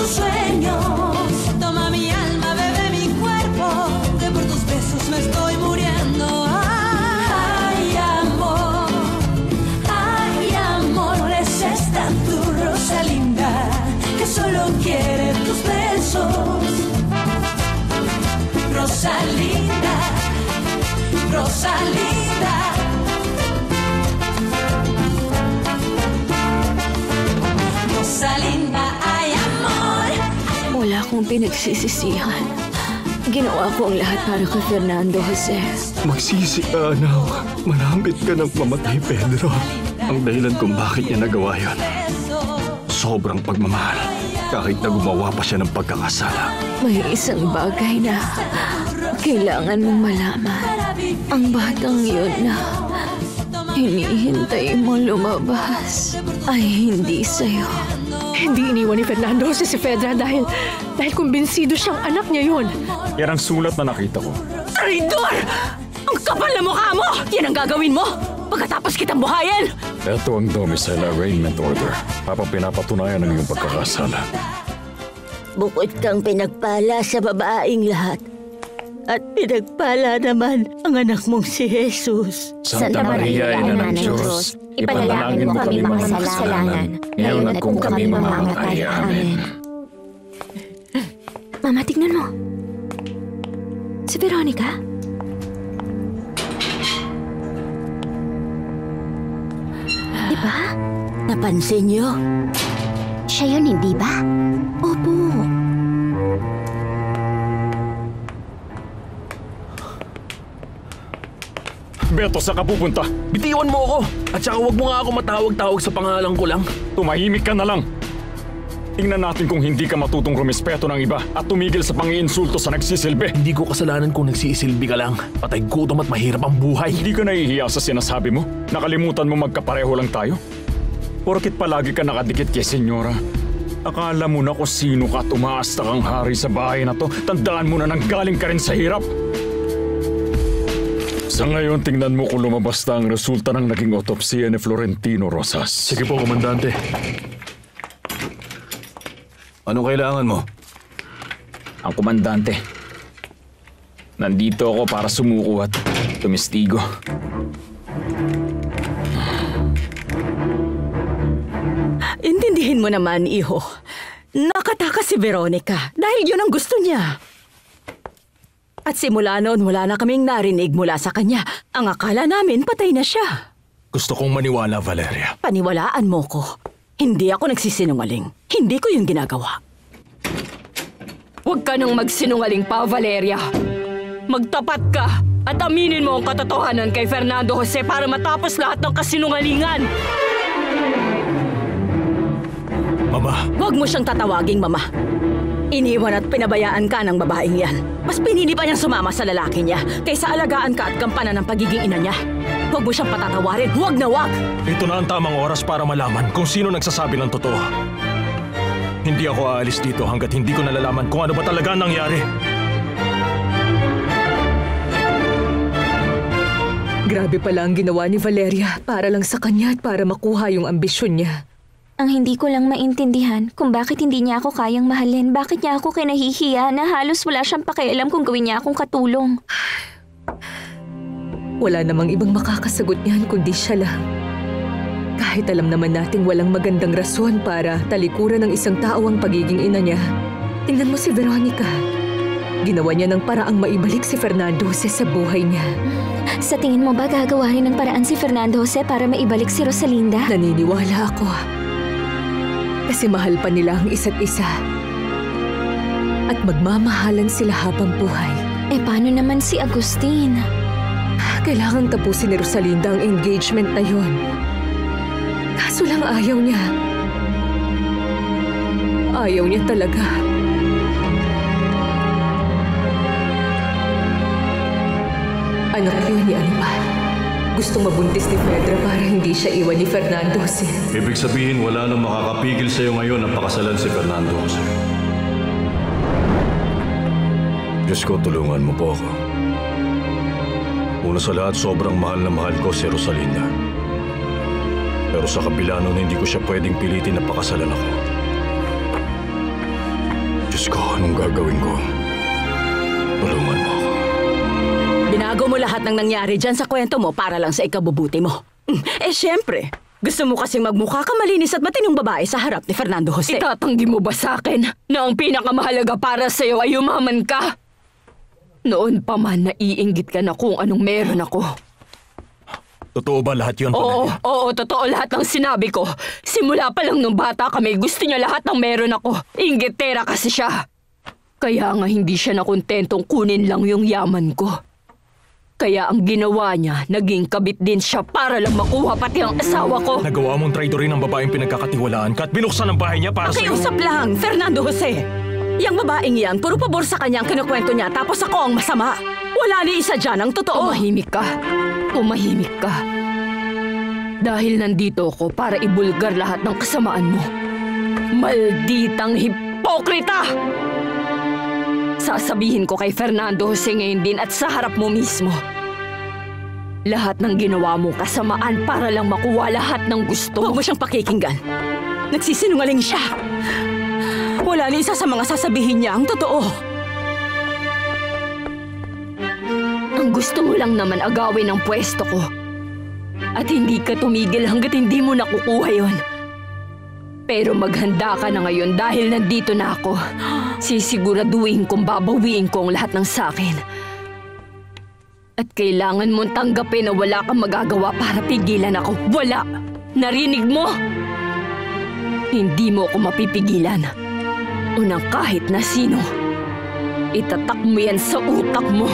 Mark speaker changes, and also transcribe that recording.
Speaker 1: tus sueños. Toma mi alma, bebe mi cuerpo, que por tus besos me estoy muriendo. Ay, amor, es esta tu Rosalinda, que solo quiere tus besos. Rosalinda, Rosalinda. Rosalinda, ay amor.
Speaker 2: Wala akong pinagsisisihan. Ginawa ko ang lahat para kay Fernando Jose.
Speaker 3: Magsisi ka, anak. Malapit ka ng mamatay, Pedro. Ang dahilan kung bakit niya nagawa yon. Sobrang pagmamahal. Kahit na gumawa pa siya ng pagkakasala.
Speaker 2: May isang bagay na kailangan mong malaman. Ang batang yun na hinihintay mo lumabas ay hindi sa'yo.
Speaker 4: Hindi iniwan ni Fernando si Fedra dahil kumbinsido siyang anak niya yun.
Speaker 3: Yan ang sulat na nakita ko.
Speaker 4: Traidor! Ang kapal na mukha mo! Yan ang gagawin mo! Pagkatapos kitang buhayin!
Speaker 3: Ito ang domicile arraignment order. Pinapatunayan ang iyong pagkakasala.
Speaker 2: Bukod kang pinagpala sa babaeng lahat. At pinagpala naman ang anak mong si Jesus.
Speaker 3: Santa Maria, Ina ng Diyos, ipanalangin mo kami mga makasalanan, ngayon at kung kami mamamatay. Amen.
Speaker 2: Mama, tignan mo. Si Veronica? Diba? Napansin niyo? Siya yun, hindi ba? Opo.
Speaker 3: Beto, saan ka pupunta? Bitiwan mo ako! At saka huwag mo nga ako matawag-tawag sa pangalan ko lang. Tumahimik ka na lang. Tingnan natin kung hindi ka matutong rumispeto ng iba at tumigil sa pang-iinsulto sa nagsisilbi. Hindi ko kasalanan kung nagsisilbi ka lang. Patay gutom at mahirap ang buhay. Hindi ka nahihiya sa sinasabi mo? Nakalimutan mo magkapareho lang tayo? Porkit palagi ka nakadikit kay Senyora. Akala mo na kung sino ka at umaasta kang hari sa bahay na to. Tandaan mo na nanggaling ka rin sa hirap. Sa ngayon, tingnan mo kung lumabas na ang resulta ng naging otopsiya ni Florentino Rosas. Sige po, Komandante. Anong kailangan mo?
Speaker 5: Ang Komandante. Nandito ako para sumuko at tumistigo.
Speaker 4: Intindihin mo naman, iho. Nakatakas si Veronica dahil yun ang gusto niya. At simula noon, wala na kaming narinig mula sa kanya. Ang akala namin, patay na siya.
Speaker 3: Gusto kong maniwala, Valeria.
Speaker 4: Paniwalaan mo ko. Hindi ako nagsisinungaling. Hindi ko yung ginagawa. Huwag ka nang magsinungaling pa, Valeria. Magtapat ka at aminin mo ang katotohanan kay Fernando Jose para matapos lahat ng kasinungalingan.
Speaker 3: Mama.
Speaker 4: Huwag mo siyang tatawaging mama. Iniwan at pinabayaan ka ng babaeng yan. Mas pinili pa niyang sumama sa lalaki niya kaysa alagaan ka at gampanan ng pagiging ina niya. Huwag mo siyang patatawarin. Huwag na huwag!
Speaker 3: Ito na ang tamang oras para malaman kung sino nagsasabi ng totoo. Hindi ako aalis dito hanggat hindi ko nalalaman kung ano ba talaga nangyari.
Speaker 4: Grabe pala ang ginawa ni Valeria para lang sa kanya at para makuha yung ambisyon niya.
Speaker 2: Ang hindi ko lang maintindihan kung bakit hindi niya ako kayang mahalin, bakit niya ako kinahihiya na halos wala siyang pakialam kung gawin niya akong katulong.
Speaker 4: Wala namang ibang makakasagot niyan kundi siya lang. Kahit alam naman nating walang magandang rason para talikuran ng isang tao ang pagiging ina niya. Tingnan mo si Veronica. Ginawa niya ng paraang maibalik si Fernando Jose sa buhay niya.
Speaker 2: Sa tingin mo ba gagawa rin ng paraan si Fernando Jose para maibalik si Rosalinda?
Speaker 4: Naniniwala ako. Kasi mahal pa nila ang isa't isa. At magmamahalan sila habang buhay.
Speaker 2: Eh paano naman si Agustin?
Speaker 4: Kailangan tapusin ni Rosalinda ang engagement na yun. Kaso lang ayaw niya. Ayaw niya talaga. Anak yun ni Anual. Gustong mabuntis ni Pedra para hindi siya iwan ni Fernando Jose.
Speaker 3: Ibig sabihin wala nang makakapigil sa'yo ngayon ang pakasalan si Fernando Jose. Diyos ko, tulungan mo po ako. Una sa lahat, sobrang mahal na mahal ko si Rosalinda. Pero sa kabila nun, hindi ko siya pwedeng pilitin na pakasalan ako.
Speaker 6: Diyos ko, anong gagawin ko? Tulungan mo ako.
Speaker 2: Binago mo lahat ng nangyari dyan sa kwento mo para lang sa ikabubuti mo. Siyempre, gusto mo kasing magmukha ka malinis at matinong babae sa harap ni Fernando Jose.
Speaker 4: Itatanggi mo ba sa akin na ang pinakamahalaga para sa'yo ay umaman ka? Noon pa man naiinggit ka na kung anong meron ako.
Speaker 6: Totoo ba lahat yun, Valeria?
Speaker 4: Oo, totoo lahat ng sinabi ko. Simula pa lang nung bata kami, gusto niya lahat ng meron ako. Inggitera kasi siya. Kaya nga hindi siya nakontentong kunin lang yung yaman ko. Kaya ang ginawa niya, naging kabit din siya para lang makuha pati ang asawa ko.
Speaker 6: Nagawa mong traidorin ng babaeng pinagkakatiwalaan ka at binuksan ang bahay niya para sa'yo.
Speaker 2: Pakiusap lang, Fernando Jose. Yang babaeng yan, puro pabor sa kanya ang kinukwento niya tapos ako ang masama. Wala ni isa dyan ang totoo.
Speaker 4: Umahimik ka. Umahimik ka. Dahil nandito ako para ibulgar lahat ng kasamaan mo. Malditang hipokrita! Sasabihin ko kay Fernando Jose ngayon din at sa harap mo mismo. Lahat ng ginawa mo kasamaan para lang makuha lahat ng gusto.
Speaker 2: Huwag mo siyang pakikinggan. Nagsisinungaling siya. Wala ni isa sa mga sasabihin niya ang totoo.
Speaker 4: Ang gusto mo lang naman agawin ang pwesto ko. At hindi ka tumigil hanggat hindi mo nakukuha yon. Pero maghanda ka na ngayon dahil nandito na ako. Sisiguraduhin kong babawiin ko ang lahat ng sakin. At kailangan mong tanggapin na wala kang magagawa para pigilan ako. Wala! Narinig mo? Hindi mo ako mapipigilan. Unang kahit na sino. Itatak mo yan sa utak mo.